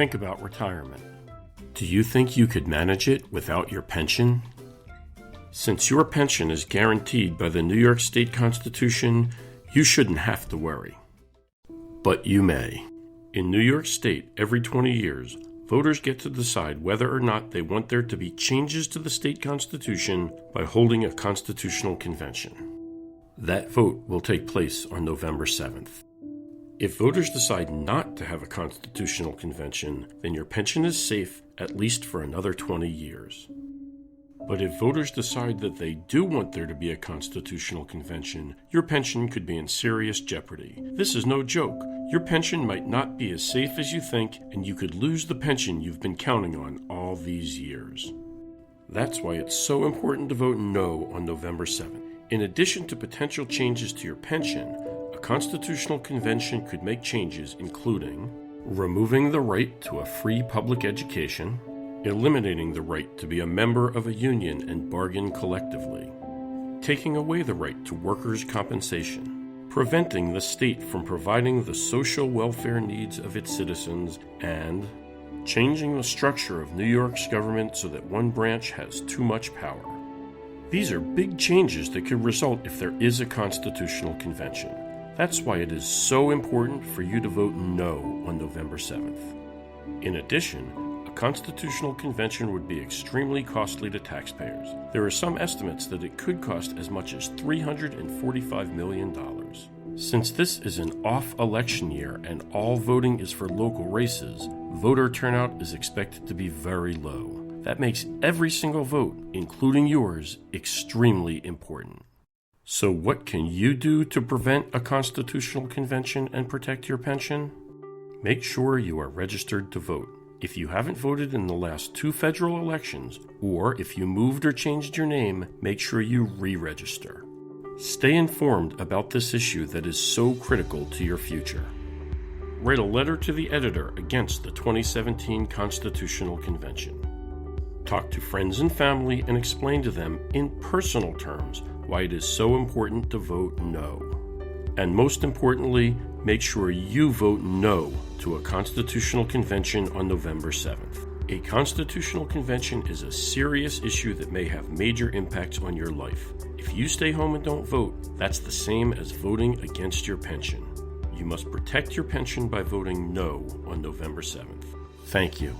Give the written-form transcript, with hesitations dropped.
think about retirement? Do you think you could manage it without your pension? Since your pension is guaranteed by the New York State Constitution, you shouldn't have to worry. But you may. In New York State, every 20 years, voters get to decide whether or not they want there to be changes to the state constitution by holding a constitutional convention. That vote will take place on November 7th. If voters decide not to have a constitutional convention, then your pension is safe at least for another 20 years. But if voters decide that they do want there to be a constitutional convention, your pension could be in serious jeopardy. This is no joke. Your pension might not be as safe as you think, and you could lose the pension you've been counting on all these years. That's why it's so important to vote no on November 7th. In addition to potential changes to your pension, a constitutional convention could make changes including removing the right to a free public education, eliminating the right to be a member of a union and bargain collectively, taking away the right to workers' compensation, preventing the state from providing the social welfare needs of its citizens, and changing the structure of New York's government so that one branch has too much power. These are big changes that could result if there is a constitutional convention. That's why it is so important for you to vote no on November 7th. In addition, a constitutional convention would be extremely costly to taxpayers. There are some estimates that it could cost as much as $345 million. Since this is an off-election year and all voting is for local races, voter turnout is expected to be very low. That makes every single vote, including yours, extremely important. So what can you do to prevent a constitutional convention and protect your pension? Make sure you are registered to vote. If you haven't voted in the last 2 federal elections, or if you moved or changed your name, make sure you re-register. Stay informed about this issue that is so critical to your future. Write a letter to the editor against the 2017 Constitutional Convention. Talk to friends and family and explain to them in personal terms why it is so important to vote no. And most importantly, make sure you vote no to a constitutional convention on November 7th. A constitutional convention is a serious issue that may have major impacts on your life. If you stay home and don't vote, that's the same as voting against your pension. You must protect your pension by voting no on November 7th. Thank you.